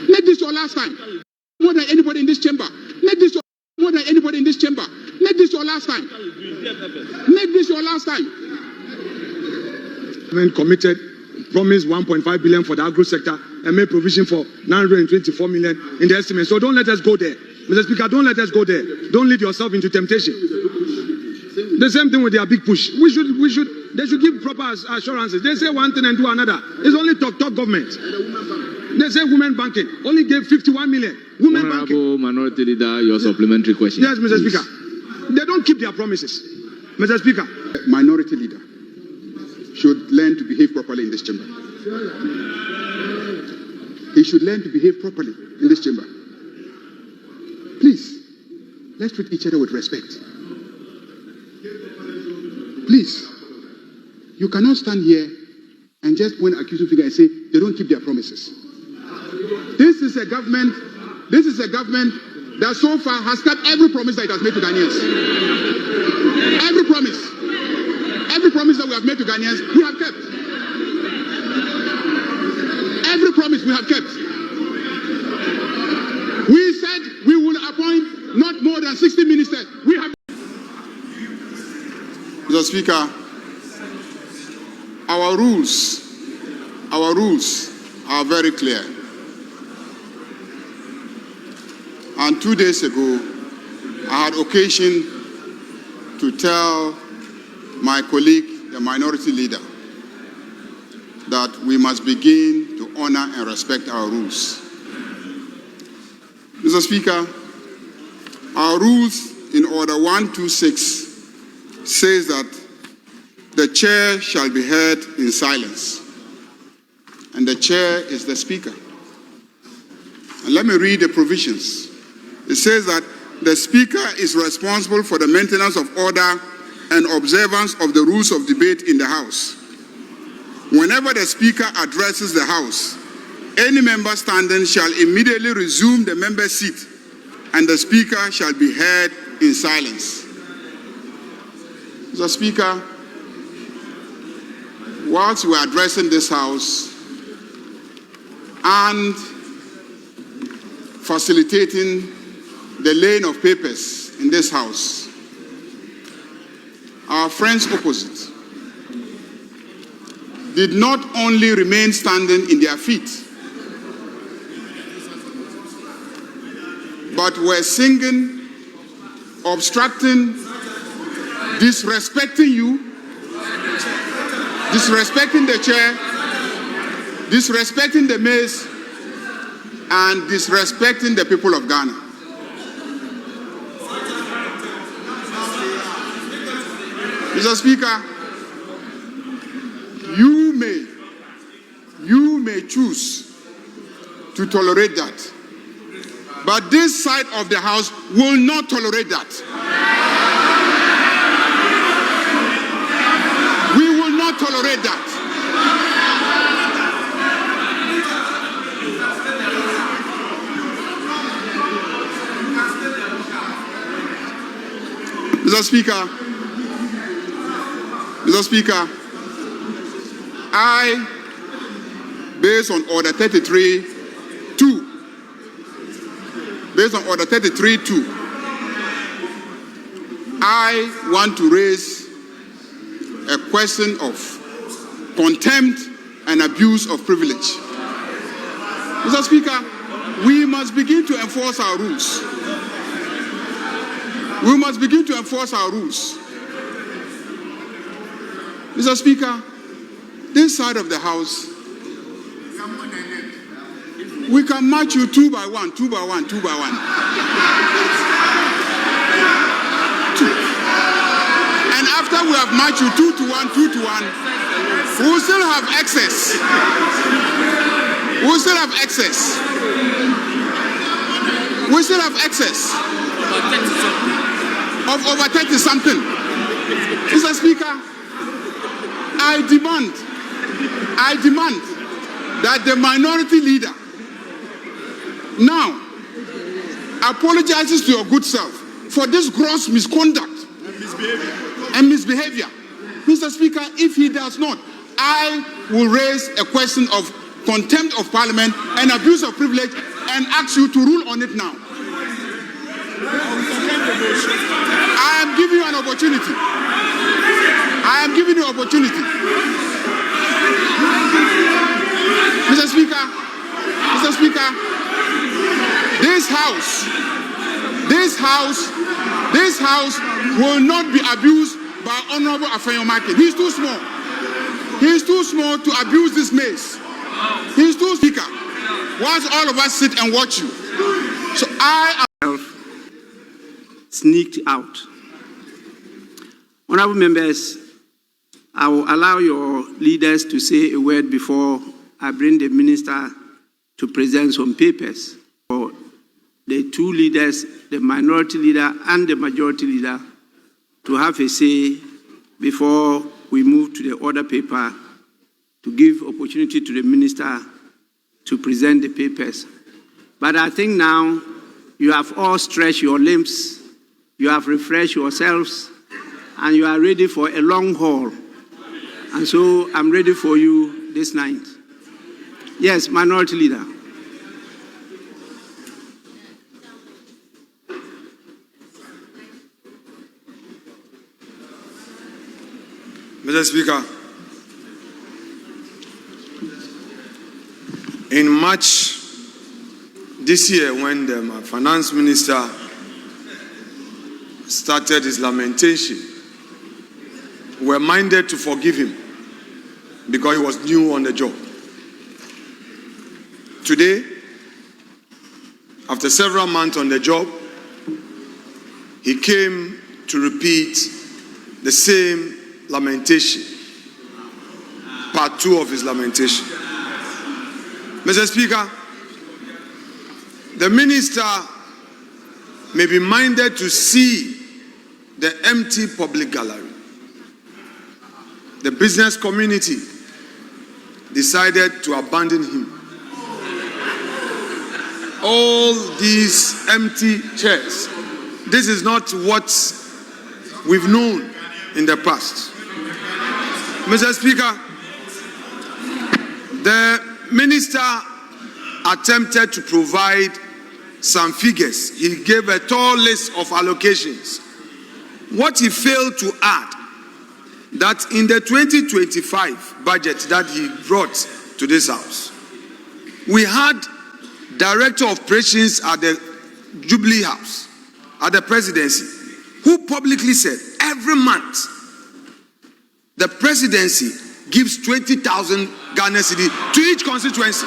Make this your last time. More than anybody in this chamber. Make this more than anybody in this chamber. Make this your last time. Make this your last time. When committed, promised 1.5 billion for the agro sector and made provision for 924 million in the estimate. So don't let us go there. Mr. Speaker, don't let us go there. Don't lead yourself into temptation. The same thing with their big push. They should give proper assurances. They say one thing and do another. It's only talk government. They say women banking only gave 51 million. Women Honorable banking. Minority Leader, your supplementary question. Yes, Mr. Speaker. They don't keep their promises. Mr. Speaker. Minority Leader should learn to behave properly in this chamber. He should learn to behave properly in this chamber. Please, let's treat each other with respect. Please, you cannot stand here and just point accusing figure and say they don't keep their promises. This is a government that so far has kept every promise that it has made to Ghanaians. Every promise that we have made to Ghanaians, we have kept. Every promise we have kept. We said we will appoint not more than 60 ministers. We have. Mr. Speaker, our rules are very clear. And 2 days ago, I had occasion to tell my colleague, the minority leader, that we must begin to honor and respect our rules. Mr. Speaker, our rules in Order 126 says that the chair shall be heard in silence, and the chair is the speaker. And let me read the provisions. It says that the speaker is responsible for the maintenance of order and observance of the rules of debate in the House. Whenever the speaker addresses the House, any member standing shall immediately resume the member's seat, and the speaker shall be heard in silence. Mr. Speaker, whilst we are addressing this House and facilitating the laying of papers in this House, our friends opposite did not only remain standing in their feet, but were singing, obstructing, disrespecting you, disrespecting the chair, disrespecting the maize, and disrespecting the people of Ghana. Mr. Speaker, you may choose to tolerate that, but this side of the House will not tolerate that. We will not tolerate that. Mr. Speaker, I, based on Order 33.2, I want to raise a question of contempt and abuse of privilege. Mr. Speaker, we must begin to enforce our rules. We must begin to enforce our rules. Mr. Speaker, this side of the House, we can match you two by one. And after we have matched you 2 to 1, we will still have excess. We still have excess of over 30 something. Mr. Speaker, I demand that the minority leader now apologizes to your good self for this gross misconduct and misbehavior. Mr. Speaker, if he does not, I will raise a question of contempt of Parliament and abuse of privilege and ask you to rule on it now. I am giving you an opportunity. I am giving you an opportunity. Mr. Speaker, this house will not be abused by Honorable Afenyo. He's too small. He's too small to abuse this maze. He's too speaker. Once all of us sit and watch you. So I am sneaked out. Honorable members, I will allow your leaders to say a word before I bring the minister to present some papers for the two leaders, the minority leader and the majority leader, to have a say before we move to the order paper to give opportunity to the minister to present the papers. But I think now you have all stretched your limbs, you have refreshed yourselves, and you are ready for a long haul. And so I'm ready for you this night. Yes, minority leader. Mr. Speaker, in March this year, when the finance minister started his lamentation, we were minded to forgive him because he was new on the job. Today, after several months on the job, he came to repeat the same lamentation, part 2 of his lamentation. Mr. Speaker, the minister may be minded to see the empty public gallery. The business community decided to abandon him. All these empty chairs, this is not what we've known in the past. Mr. Speaker, the minister attempted to provide some figures. He gave a tall list of allocations. What he failed to add, that in the 2025 budget that he brought to this house, we had Director of Operations at the Jubilee House, at the presidency, who publicly said every month the presidency gives 20,000 Ghana cedi to each constituency.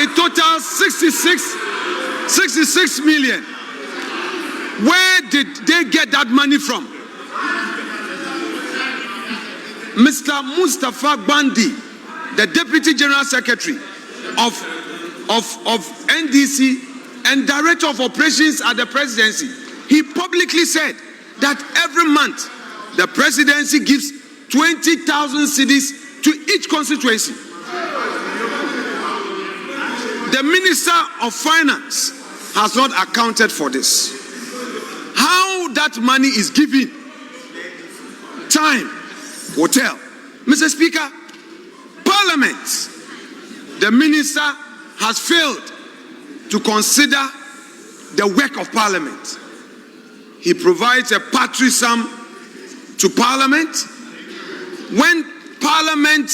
It totals 66 million. Where did they get that money from? Mr. Mustafa Bandi, the Deputy General Secretary of NDC and Director of Operations at the presidency, he publicly said that every month the presidency gives 20,000 cedis to each constituency. The Minister of Finance has not accounted for this. How that money is given, time will tell. Mr. Speaker, Parliament, the minister has failed to consider the work of Parliament. He provides a paltry sum to Parliament when Parliament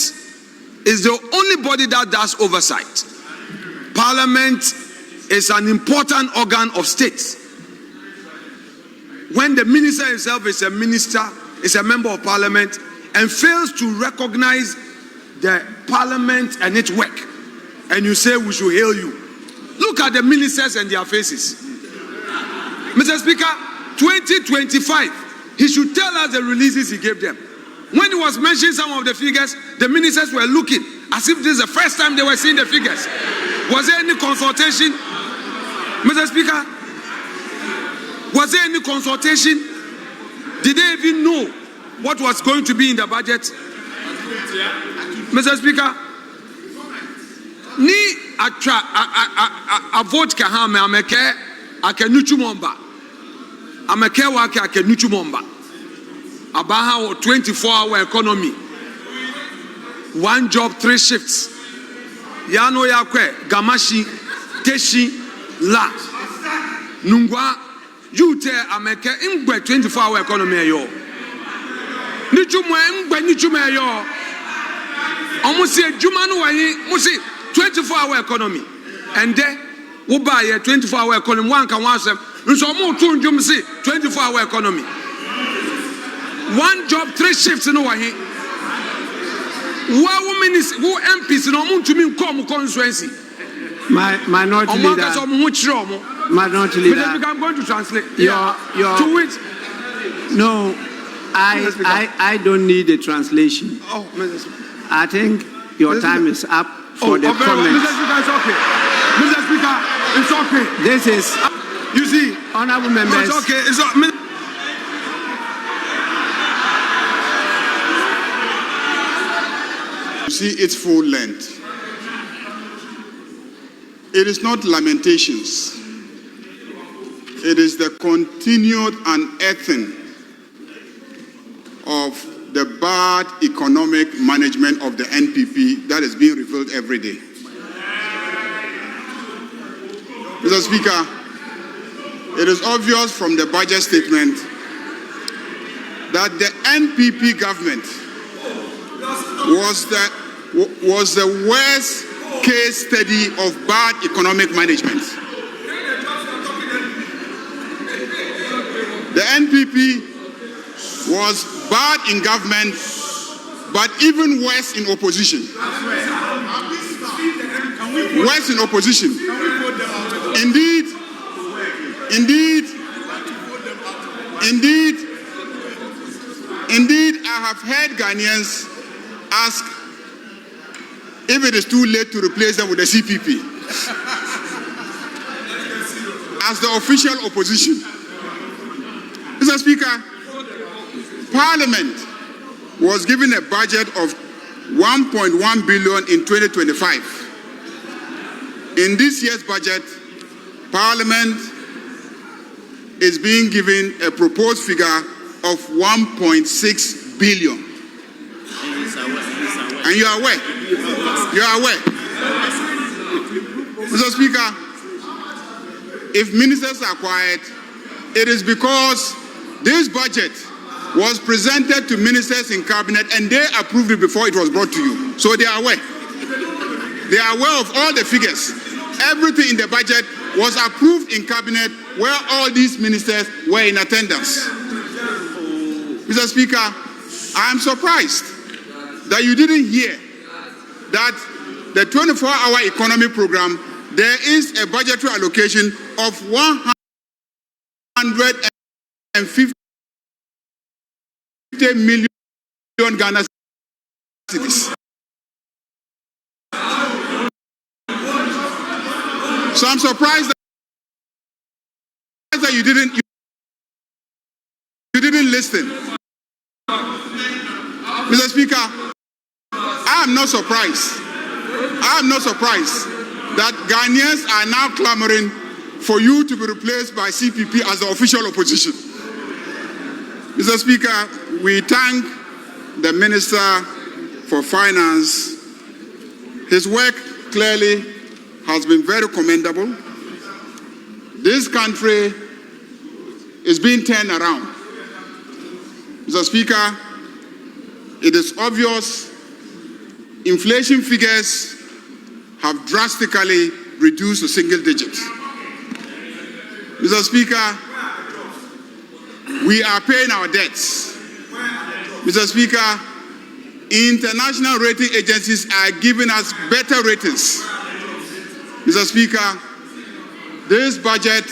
is the only body that does oversight. Parliament is an important organ of state. When the minister himself is a minister, is a member of Parliament, and fails to recognize the Parliament and its work, and you say we should hail you. Look at the ministers and their faces. Mr. Speaker, 2025, he should tell us the releases he gave them. When he was mentioning some of the figures, the ministers were looking as if this is the first time they were seeing the figures. Was there any consultation? Mr. Speaker, was there any consultation? Did they even know what was going to be in the budget? Mr. Speaker, ni a vote kahame ameke akenuchu momba ameke wake akenuchu momba abaha 24-hour economy, 1 job 3 shifts yano yakwe gamashi Kesi la nungwa yute ameke ingwe 24-hour economy yo nichumo ingwe nichumo yo omusi ejuma no wayi musi 24-hour economy and then wo ba ye 24-hour economy wan kan wan asem nso mo to ndwum si 24-hour economy one job 3 shifts no wahi wo ministers wo MPs no mo ntumi nkom constituency minority leader. Minority leader. I'm going to translate. Your to which? No, I don't need a translation. Oh, Mr. I think your time is up for the comments. Mr. Speaker, it's okay. Mr. Speaker, it's okay. This is, you see, honorable members. It's okay. It's okay. You see its full length. It is not lamentations. It is the continued unearthing of the bad economic management of the NPP that is being revealed every day. Mr. Speaker, it is obvious from the budget statement that the NPP government was the worst case study of bad economic management. The NPP was bad in government, but even worse in opposition. Worse in opposition. Indeed, I have heard Ghanaians ask if it is too late to replace them with the CPP as the official opposition. Mr. Speaker, Parliament was given a budget of 1.1 billion in 2025. In this year's budget, Parliament is being given a proposed figure of 1.6 billion. And you are aware. You are aware. Mr. Speaker, if ministers are quiet, it is because this budget was presented to ministers in cabinet and they approved it before it was brought to you. So they are aware. They are aware of all the figures. Everything in the budget was approved in cabinet where all these ministers were in attendance. Mr. Speaker, I am surprised that you didn't hear that the 24-hour economy program, there is a budgetary allocation of 150 million Ghana cedis. So I'm surprised that you didn't listen. Mr. Speaker, I am not surprised. I am not surprised that Ghanaians are now clamoring for you to be replaced by CPP as the official opposition. Mr. Speaker, we thank the Minister for Finance. His work clearly has been very commendable. This country is being turned around. Mr. Speaker, it is obvious inflation figures have drastically reduced to single digits. Mr. Speaker, we are paying our debts. Mr. Speaker, international rating agencies are giving us better ratings. Mr. Speaker, this budget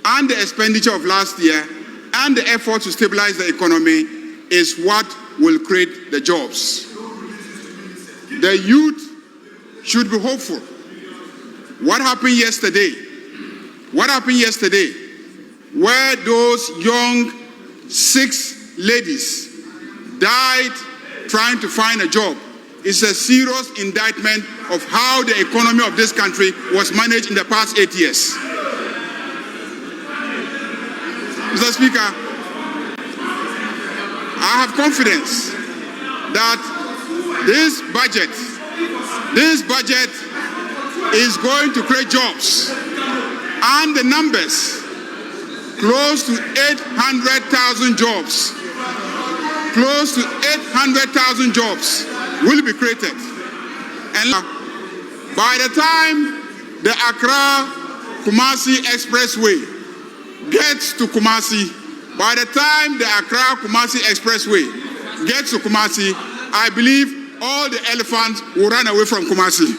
and the expenditure of last year and the effort to stabilize the economy is what will create the jobs. The youth should be hopeful. What happened yesterday? What happened yesterday? Where those young 6 ladies died trying to find a job is a serious indictment of how the economy of this country was managed in the past 8 years. Mr. Speaker, I have confidence that this budget is going to create jobs. And the numbers, close to 800,000 jobs. Close to 800,000 jobs will be created. And by the time the Accra-Kumasi Expressway gets to Kumasi, by the time the Accra-Kumasi Expressway gets to Kumasi, I believe all the elephants will run away from Kumasi.